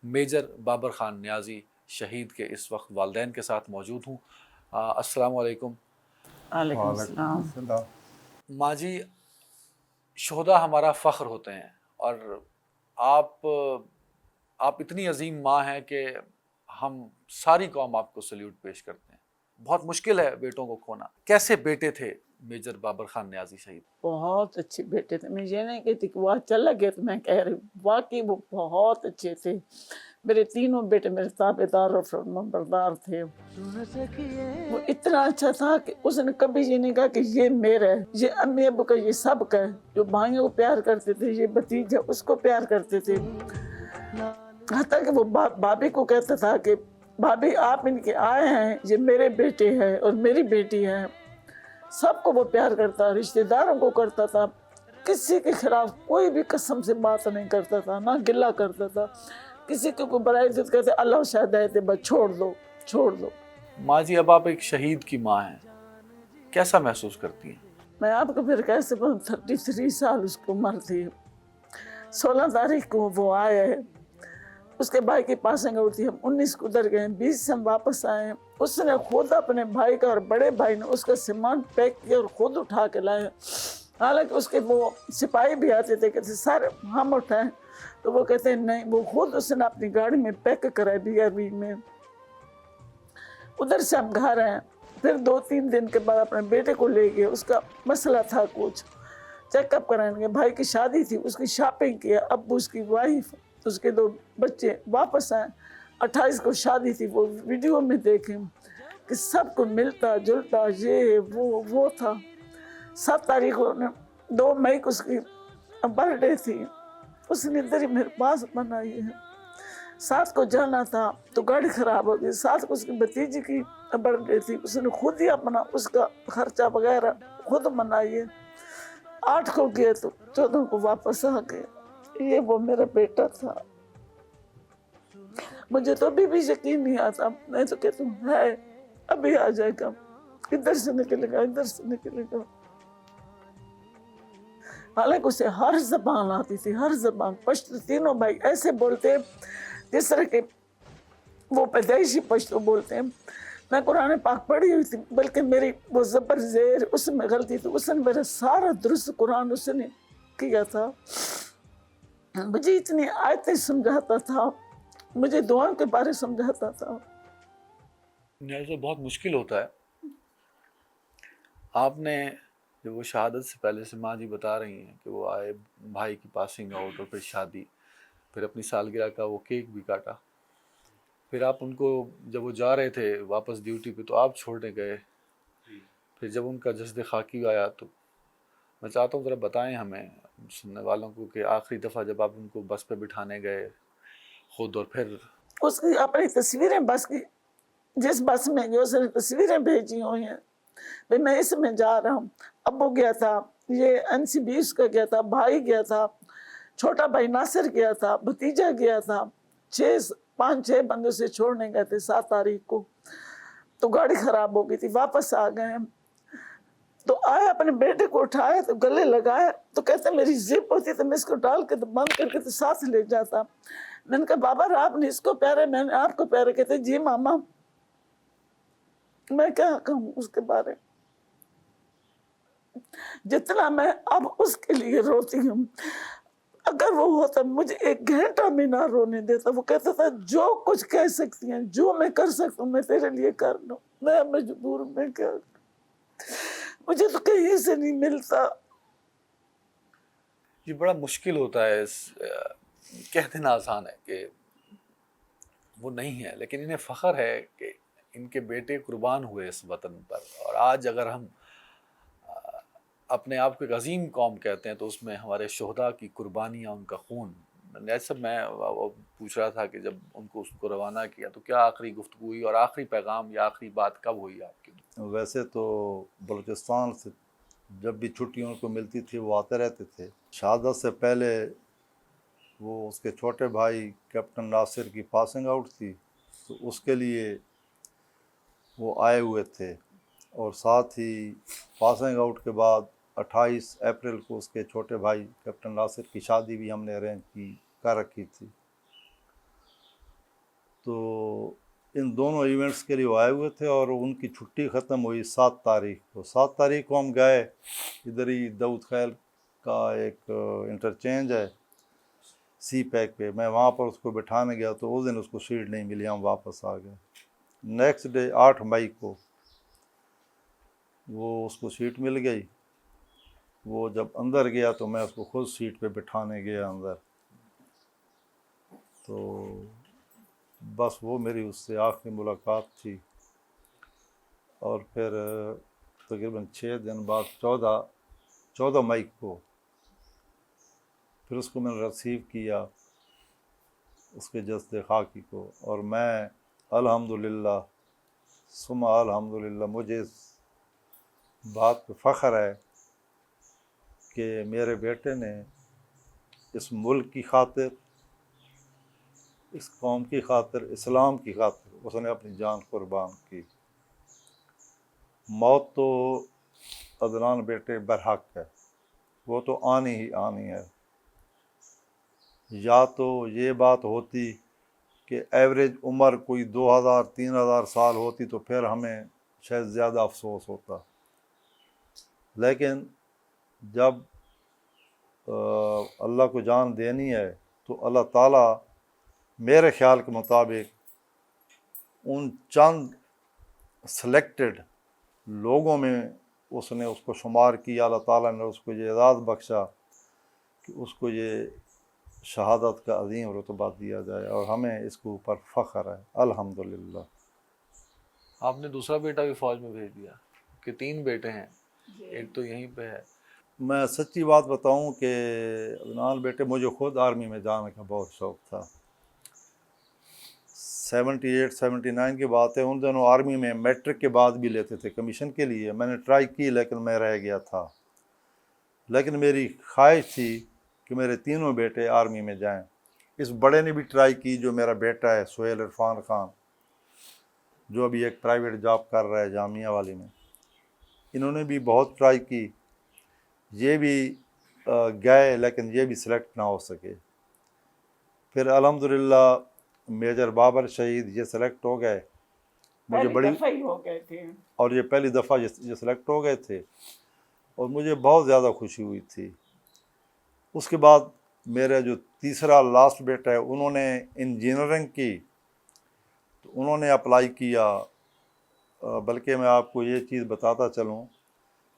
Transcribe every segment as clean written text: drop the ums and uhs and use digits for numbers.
Major Babar Khan نیازی شہید کے اس وقت والدین کے ساتھ موجود ہوں۔ السلام علیکم وعلیکم السلام۔ ماں جی، شہداء ہمارا فخر ہوتے ہیں، اور آپ اتنی عظیم ماں ہیں کہ ہم ساری قوم آپ کو سلیوٹ پیش کرتے ہیں۔ بہت مشکل ہے بیٹوں کو کھونا، کیسے بیٹے تھے میجر بابر خان نیازی شہید؟ بہت اچھے بیٹے تھے، میں یہ نہیں کہتی کہ وہ چلا گیا تو میں کہہ رہی ہوں، واقعی وہ بہت اچھے تھے۔ میرے تینوں بیٹے میرے تابعدار اور فرمانبردار تھے۔ وہ اتنا اچھا تھا کہ اس نے کبھی یہ نہیں کہا کہ یہ میرا ہے، یہ امی ابو کا، یہ سب کا ہے۔ جو بھائیوں کو پیار کرتے تھے، یہ بھتیجا اس کو پیار کرتے تھے، حتیٰ کہ وہ بھابھی کو کہتا تھا کہ بھابھی آپ ان کے آئے ہیں، یہ میرے بیٹے ہیں اور میری بیٹی ہے۔ سب کو وہ پیار کرتا، رشتہ داروں کو کرتا تھا، کسی کے خلاف کوئی بھی قسم سے بات نہیں کرتا تھا، نہ گلہ کرتا تھا۔ کسی کو کوئی برائی تو کہتے اللہ شاید ہے بس چھوڑ دو چھوڑ دو۔ ماں جی، اب آپ ایک شہید کی ماں ہیں، کیسا محسوس کرتی ہیں؟ میں آپ کو پھر کیسے بولوں، 33 سال اس کو عمر تھی۔ 16 تاریخ کو وہ آئے، اس کے بھائی کی پاسنگ آؤٹ تھی، ہم 19 کو ادھر گئے، 20 سے ہم واپس آئے۔ اس نے خود اپنے بھائی کا اور بڑے بھائی نے اس کا سامان پیک کیا اور خود اٹھا کے لائے۔ حالانکہ اس کے وہ سپاہی بھی آتے تھے، کہتے سر ہم اٹھائیں، تو وہ کہتے ہیں نہیں، وہ خود اس نے اپنی گاڑی میں پیک کرائے BRB میں۔ ادھر سے ہم گھر آئے، پھر 2-3 دن کے بعد اپنے بیٹے کو لے گئے، اس کا مسئلہ تھا کچھ، چیک اپ کرائیں گے، بھائی کی شادی تھی، اس کی شاپنگ کیا، ابو اس کی وائف اس کے 2 بچے واپس آئے۔ 28 کو شادی تھی، وہ ویڈیو میں دیکھیں کہ سب کو ملتا جلتا، یہ وہ تھا۔ 7 تاریخ کو 2 مئی کو اس کی برتھ ڈے تھی، اس نے ادھر ہی میرے پاس بنائی ہے۔ 7 کو جانا تھا تو گاڑی خراب ہو گئی، 7 کو اس کی بھتیجی کی برتھ ڈے تھی، اس نے خود ہی اپنا اس کا خرچہ وغیرہ خود منائی ہے۔ 8 کو گئے تو 14 کو واپس آ گئے۔ یہ وہ میرا بیٹا تھا۔ مجھے تو ابھی بھی یقین نہیں آتا، میں تو کہتا ہوں ہے ابھی آ جائے گا، ادھر سے نکلے گا ادھر سے نکلے گا۔ حالانکہ اسے ہر زبان آتی تھی، ہر زبان۔ پشتو تینوں بھائی ایسے بولتے جس طرح کہ وہ پیدائشی پشتو بولتے ہیں۔ میں قرآن پاک پڑھی ہوئی تھی، بلکہ میری وہ زبر زیر اس میں غلطی تھی، اس نے میرا سارا درست قرآن اس نے کیا تھا۔ مجھے اتنی آیتیں سمجھاتا تھا، مجھے دعاؤں کے بارے سمجھاتا تھا۔ نیازی بہت مشکل ہوتا ہے۔ آپ نے جو وہ شہادت سے پہلے سے ماں جی بتا رہی ہیں کہ وہ آئے، بھائی کی پاسنگ آؤٹ اور پھر شادی، پھر اپنی سالگرہ کا وہ کیک بھی کاٹا، پھر آپ ان کو جب وہ جا رہے تھے واپس ڈیوٹی پہ تو آپ چھوڑنے گئے، پھر جب ان کا جسد خاکی آیا تو میں چاہتا ہوں ذرا بتائیں ہمیں سننے والوں کو کہ آخری دفعہ جب آپ ان کو بس پہ بٹھانے گئے خود، اور پھر اس کی اپنی تصویریں بس کی، جس بس میں گئے اس نے تصویریں بھیجی ہوئی ہیں، بھئی میں اس میں جا رہا ہوں، ابو گیا تھا، یہ NC20 کا گیا تھا، بھائی گیا تھا، چھوٹا بھائی ناصر گیا تھا، بھتیجا گیا تھا، 5-6 بندوں سے چھوڑنے گئے تھے 7 تاریخ کو، تو گاڑی خراب ہو گئی تھی، واپس آ گئے۔ تو آئے اپنے بیٹے کو اٹھائے تو گلے لگائے، تو کہتے میری زپ ہوتی تو میں اس کو ڈال کے تو بند کر کے تو ساتھ لے جاتا۔ میں نے کہا بابا آپ نے اس کو پیارے، میں نے آپ کو پیارے، کہتے جی ماما۔ میں کیا کہوں اس کے بارے، جتنا میں اب اس کے لیے روتی ہوں، اگر وہ ہوتا مجھے 1 گھنٹہ بھی نہ رونے دیتا۔ وہ کہتا تھا جو کچھ کہہ سکتی ہیں، جو میں کر سکتا ہوں میں تیرے لیے کر لوں، میں مجبور ہوں، میں کیا، مجھے تو کہیں سے نہیں ملتا۔ یہ بڑا مشکل ہوتا ہے، کہہ دینا آسان ہے کہ وہ نہیں ہے، لیکن انہیں فخر ہے کہ ان کے بیٹے قربان ہوئے اس وطن پر، اور آج اگر ہم اپنے آپ کو ایک عظیم قوم کہتے ہیں تو اس میں ہمارے شہداء کی قربانیاں، ان کا خون۔ جیسے میں پوچھ رہا تھا کہ جب ان کو اس کو روانہ کیا تو کیا آخری گفتگو ہوئی اور آخری پیغام یا آخری بات کب ہوئی آپ کی؟ ویسے تو بلوچستان سے جب بھی چھٹیوں کو ملتی تھی وہ آتے رہتے تھے۔ شہادت سے پہلے وہ اس کے چھوٹے بھائی کیپٹن ناصر کی پاسنگ آؤٹ تھی تو اس کے لیے وہ آئے ہوئے تھے، اور ساتھ ہی پاسنگ آؤٹ کے بعد 28 اپریل کو اس کے چھوٹے بھائی کیپٹن ناصر کی شادی بھی ہم نے ارینج کر رکھی تھی۔ تو ان دونوں ایونٹس کے لیے وہ آئے ہوئے تھے اور ان کی چھٹی ختم ہوئی 7 تاریخ کو. 7 تاریخ کو ہم گئے ادھر ہی داؤد خیل کا ایک انٹرچینج ہے سی پیک پہ. میں وہاں پر اس کو بٹھانے گیا تو اس دن اس کو سیٹ نہیں ملی, ہم واپس آ گئے. نیکسٹ ڈے 8 مئی کو وہ اس کو سیٹ مل گئی. وہ جب اندر گیا تو میں اس کو خود سیٹ پہ بٹھانے گیا اندر. تو بس وہ میری اس سے آخری ملاقات تھی. اور پھر تقریباً 6 دن بعد 14 مئی کو پھر اس کو میں نے ریسیو کیا اس کے جسد خاکی کو. اور میں الحمدللہ ثم الحمدللہ مجھے اس بات پہ فخر ہے کہ میرے بیٹے نے اس ملک کی خاطر, اس قوم کی خاطر, اسلام کی خاطر اس نے اپنی جان قربان کی. موت تو عدنان بیٹے برحق ہے, وہ تو آنی ہی آنی ہے. یا تو یہ بات ہوتی کہ ایوریج عمر کوئی 2000-3000 سال ہوتی تو پھر ہمیں شاید زیادہ افسوس ہوتا. لیکن جب اللہ کو جان دینی ہے تو اللہ تعالیٰ میرے خیال کے مطابق ان چند سلیکٹڈ لوگوں میں اس نے اس کو شمار کیا. اللہ تعالیٰ نے اس کو یہ اعزاز بخشا کہ اس کو یہ شہادت کا عظیم رتبہ دیا جائے, اور ہمیں اس کے اوپر فخر ہے الحمدللہ. آپ نے دوسرا بیٹا بھی فوج میں بھیج دیا کہ 3 بیٹے ہیں, ایک تو یہیں پہ ہے. میں سچی بات بتاؤں کہ عدنان بیٹے مجھے خود آرمی میں جانے کا بہت شوق تھا. 78-79 کی بات ہے. ان دنوں آرمی میں میٹرک کے بعد بھی لیتے تھے کمیشن کے لیے. میں نے ٹرائی کی لیکن میں رہ گیا تھا. لیکن میری خواہش تھی کہ میرے تینوں بیٹے آرمی میں جائیں. اس بڑے نے بھی ٹرائی کی جو میرا بیٹا ہے سہیل عرفان خان, جو ابھی ایک پرائیویٹ جاب کر رہا ہے جامعہ والی میں. انہوں نے بھی بہت ٹرائی کی, یہ بھی گئے لیکن یہ بھی سلیکٹ نہ ہو سکے. پھر الحمدللہ میجر بابر شہید یہ سلیکٹ ہو گئے. مجھے بڑی ہو گئے تھے اور یہ پہلی دفعہ یہ سلیکٹ ہو گئے تھے اور مجھے بہت زیادہ خوشی ہوئی تھی. اس کے بعد میرا جو تیسرا لاسٹ بیٹا ہے انہوں نے انجینئرنگ کی تو انہوں نے اپلائی کیا. بلکہ میں آپ کو یہ چیز بتاتا چلوں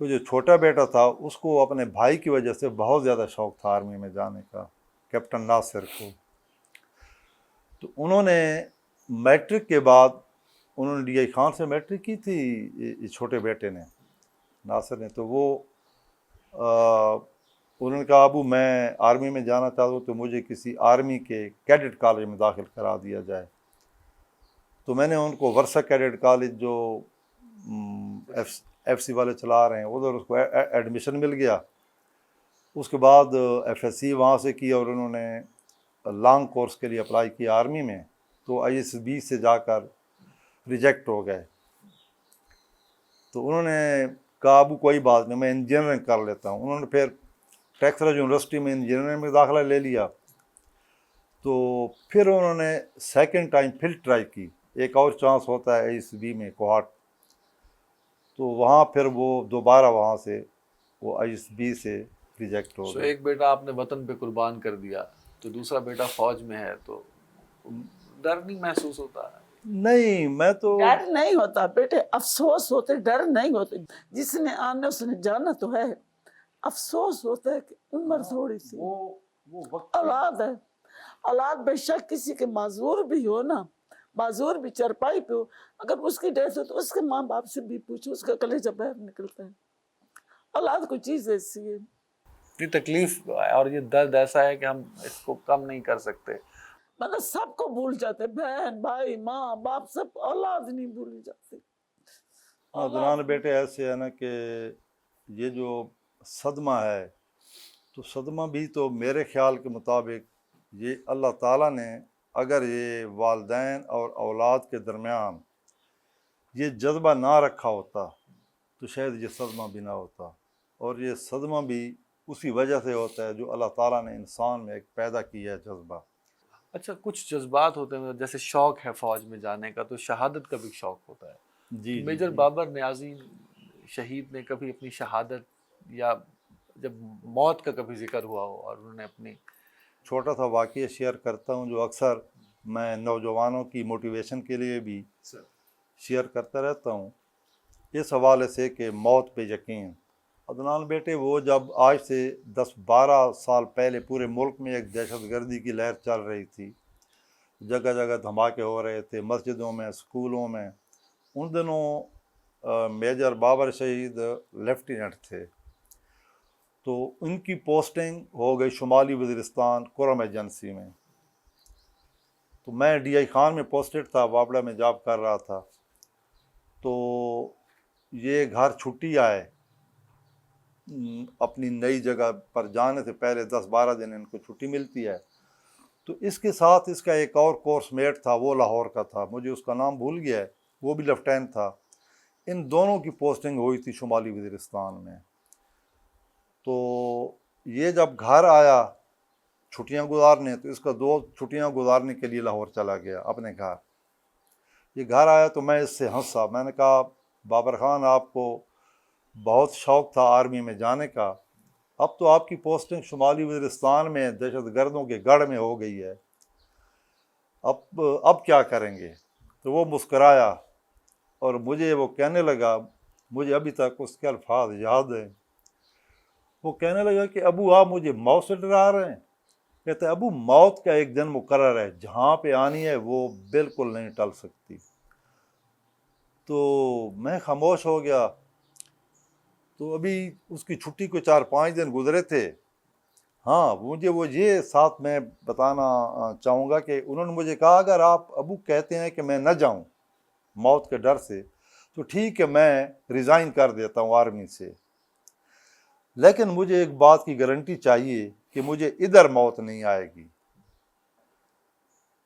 کہ جو چھوٹا بیٹا تھا اس کو اپنے بھائی کی وجہ سے بہت زیادہ شوق تھا آرمی میں جانے کا, کیپٹن ناصر کو. تو انہوں نے میٹرک کے بعد انہوں نے ڈی آئی خان سے میٹرک کی تھی یہ چھوٹے بیٹے نے ناصر نے. تو وہ انہوں نے کہا ابو میں آرمی میں جانا چاہتا ہوں تو مجھے کسی آرمی کے کیڈٹ کالج میں داخل کرا دیا جائے. تو میں نے ان کو ورثہ کیڈٹ کالج جو ایف سی والے چلا رہے ہیں ادھر اس کو ایڈمیشن مل گیا. اس کے بعد ایف ایس سی وہاں سے کی اور انہوں نے لانگ کورس کے لیے اپلائی کیا آرمی میں. تو آئی ایس بی سے جا کر ریجیکٹ ہو گئے. تو انہوں نے کہا ابو کوئی بات نہیں میں انجینئرنگ کر لیتا ہوں. انہوں نے پھر ٹیکساس یونیورسٹی میں انجینئرنگ میں داخلہ لے لیا. تو پھر انہوں نے سیکنڈ ٹائم پھر ٹرائی کی, ایک اور چانس ہوتا ہے آئی ایس بی میں کوہاٹ. تو وہاں پھر وہ دوبارہ وہاں سے وہ آئی ایس بی سے ریجیکٹ ہو گئے. ایک بیٹا آپ نے وطن پہ قربان کر دیا تو دوسرا بیٹا فوج میں ہے, تو ڈر نہیں محسوس ہوتا؟ نہیں میں تو ڈر نہیں ہوتا بیٹے, افسوس ہوتے, ڈر نہیں ہوتے. جس نے آنا اس نے جانا تو ہے. افسوس ہوتا ہے کہ عمر تھوڑی سی, وہ وقت اولاد ہے. اولاد بے شک کسی کے معذور بھی ہو نا, معذور بھی چرپائی پہ ہو, اگر اس کی ڈیتھ ہو تو اس کے ماں باپ سے بھی پوچھو, اس کا کلیجہ باہر نکلتا ہے. اولاد کوئی چیز ایسی ہے. یہ تکلیف اور یہ درد ایسا ہے کہ ہم اس کو کم نہیں کر سکتے. مطلب سب کو بھول جاتے, بہن بھائی ماں باپ سب, اولاد نہیں بھولی جاتی. عدنان بیٹے ایسے ہے نا کہ یہ جو صدمہ ہے تو صدمہ بھی تو میرے خیال کے مطابق یہ اللہ تعالیٰ نے اگر یہ والدین اور اولاد کے درمیان یہ جذبہ نہ رکھا ہوتا تو شاید یہ صدمہ بھی نہ ہوتا. اور یہ صدمہ بھی اسی وجہ سے ہوتا ہے جو اللہ تعالیٰ نے انسان میں ایک پیدا کیا ہے جذبہ. اچھا کچھ جذبات ہوتے ہیں جیسے شوق ہے فوج میں جانے کا، تو شہادت کا بھی شوق ہوتا ہے. جی میجر بابر نیازی شہید نے کبھی اپنی شہادت یا جب موت کا کبھی ذکر ہوا ہو اور انہوں نے اپنی چھوٹا سا واقعہ شیئر کرتا ہوں جو اکثر میں نوجوانوں کی موٹیویشن کے لیے بھی شیئر کرتا رہتا ہوں، اس حوالے سے کہ موت پہ یقین. عدنان بیٹے، وہ جب آج سے 10-12 سال پہلے پورے ملک میں ایک دہشت گردی کی لہر چل رہی تھی، جگہ جگہ دھماکے ہو رہے تھے، مسجدوں میں، اسکولوں میں، ان دنوں میجر بابر شہید لیفٹیننٹ تھے، تو ان کی پوسٹنگ ہو گئی شمالی وزیرستان کرم ایجنسی میں. تو میں ڈی آئی خان میں پوسٹڈ تھا، وابڑہ میں جاب کر رہا تھا. تو یہ گھر چھٹی آئے، اپنی نئی جگہ پر جانے سے پہلے 10-12 دن ان کو چھٹی ملتی ہے. تو اس کے ساتھ اس کا ایک اور کورس میٹ تھا، وہ لاہور کا تھا، مجھے اس کا نام بھول گیا ہے، وہ بھی لیفٹیننٹ تھا. ان دونوں کی پوسٹنگ ہوئی تھی شمالی وزیرستان میں. تو یہ جب گھر آیا چھٹیاں گزارنے، تو اس کا دوست چھٹیاں گزارنے کے لیے لاہور چلا گیا اپنے گھر. یہ گھر آیا تو میں اس سے ہنسا، میں نے کہا بابر خان آپ کو بہت شوق تھا آرمی میں جانے کا، اب تو آپ کی پوسٹنگ شمالی وزیرستان میں دہشت گردوں کے گڑھ میں ہو گئی ہے، اب کیا کریں گے؟ تو وہ مسکرایا اور مجھے وہ کہنے لگا، مجھے ابھی تک اس کے الفاظ یاد ہیں. وہ کہنے لگا کہ ابو آپ مجھے موت سے ڈرا رہے ہیں؟ کہتے ابو موت کا ایک دن مقرر ہے، جہاں پہ آنی ہے وہ بالکل نہیں ٹل سکتی. تو میں خاموش ہو گیا. تو ابھی اس کی چھٹی کو 4-5 دن گزرے تھے. ہاں مجھے وہ یہ ساتھ میں بتانا چاہوں گا کہ انہوں نے مجھے کہا اگر آپ ابو کہتے ہیں کہ میں نہ جاؤں موت کے ڈر سے تو ٹھیک ہے، میں ریزائن کر دیتا ہوں آرمی سے، لیکن مجھے ایک بات کی گارنٹی چاہیے کہ مجھے ادھر موت نہیں آئے گی.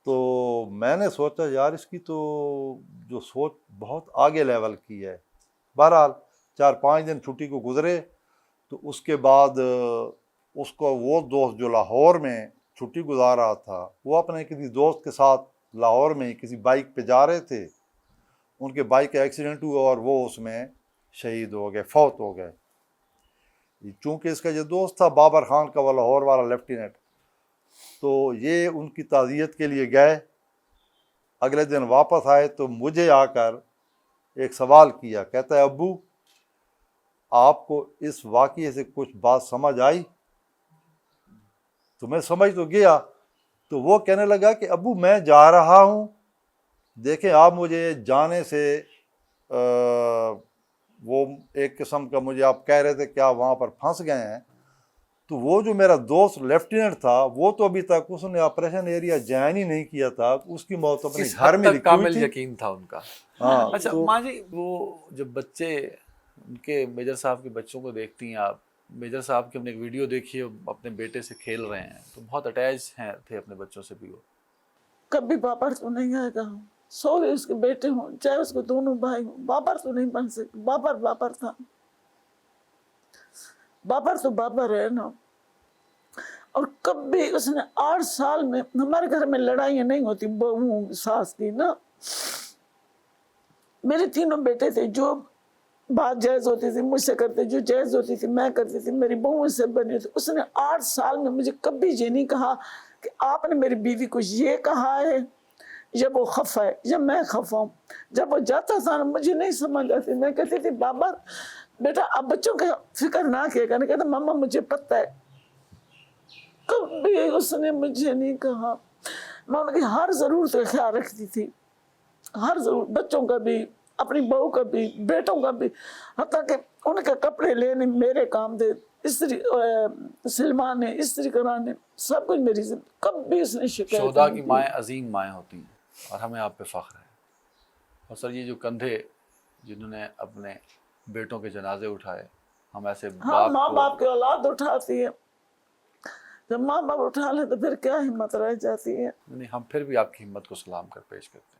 تو میں نے سوچا یار اس کی تو جو سوچ بہت آگے لیول کی ہے. بہرحال 4-5 دن چھٹی کو گزرے. تو اس کے بعد اس کو وہ دوست جو لاہور میں چھٹی گزار رہا تھا، وہ اپنے کسی دوست کے ساتھ لاہور میں کسی بائک پہ جا رہے تھے، ان کے بائک کا ایکسیڈنٹ ہوا اور وہ اس میں شہید ہو گئے، فوت ہو گئے. چونکہ اس کا جو دوست تھا بابر خان کا، وہ لاہور والا لیفٹیننٹ، تو یہ ان کی تعزیت کے لیے گئے. اگلے دن واپس آئے تو مجھے آ کر ایک سوال کیا، کہتا ہے ابو آپ کو اس واقعے سے کچھ بات سمجھ آئی؟ تو میں سمجھ تو گیا. تو وہ کہنے لگا کہ ابو میں جا رہا ہوں، دیکھیں آپ مجھے جانے سے وہ ایک قسم کا مجھے آپ کہہ رہے تھے کہ آپ وہاں پر پھنس گئے ہیں، تو وہ جو میرا دوست لیفٹیننٹ تھا وہ تو ابھی تک اس نے آپریشن ایریا جوائن ہی نہیں کیا تھا، اس کی موت اپنے اس گھر حد میں تک لکھی ہوئی کامل تھی. یقین تھا ان کا. ہاں اچھا تو ماں جی، وہ جب بچے ان کے میجر صاحب کے بچوں کو دیکھتی ہیں آپ، میجر صاحب کی ہم نے ایک ویڈیو دیکھی ہے اپنے بیٹے سے کھیل رہے ہیں، تو بہت اٹیچ ہیں تھے اپنے بچوں سے بھی. وہ کبھی بابر تو نہیں آئے گا، سو بھی اس کے بیٹے ہوں چاہے اس کے دونوں بھائی ہوں، بابر تو نہیں بن سکتے. بابر تھا، بابر تو بابر ہے نا. اور کبھی اس نے 8 سال میں، ہمارے گھر میں لڑائیاں نہیں ہوتی بہو ساس کی نا. میرے تینوں بیٹے تھے، جو بات جائز ہوتی تھی مجھ سے کرتے، جو جائز ہوتی تھی میں کرتی تھی، میری بہو سے بنی تھی. اس نے 8 سال میں مجھے کبھی یہ نہیں کہا کہ آپ نے میری بیوی کو یہ کہا ہے، جب وہ خفا ہے جب میں خفا ہوں. جب وہ جاتا تھا نا مجھے نہیں سمجھ آتی، میں کہتی تھی بابا بیٹا آپ بچوں کا فکر نہ کیا کرنا. کہتا ماما مجھے پتہ ہے. کبھی اس نے مجھے نہیں کہا. میں ان کی ہر ضرورت کا خیال رکھتی تھی، ہر ضرورت، بچوں کا بھی، اپنی بہو کا بھی، بیٹوں کا بھی، حتیٰ کہ ان کے کپڑے لینے میرے کام دے، استری سلوانے، استری کرانے، سب کچھ میری زندگی. کبھی اس نے شکایت شہداء کی نہیں کی. مائیں عظیم مائیں ہوتی ہیں اور ہمیں آپ پہ فخر ہے. اور سر یہ جو کندھے جنہوں نے اپنے بیٹوں کے جنازے اٹھائے، ہم ایسے ہاں باپ ماں کو، باپ کی اولاد اٹھاتی ہے، جب ماں باپ اٹھا لیں تو پھر کیا ہمت رہ جاتی ہے. نہیں ہم پھر بھی آپ کی ہمت کو سلام کر پیش کرتے ہیں.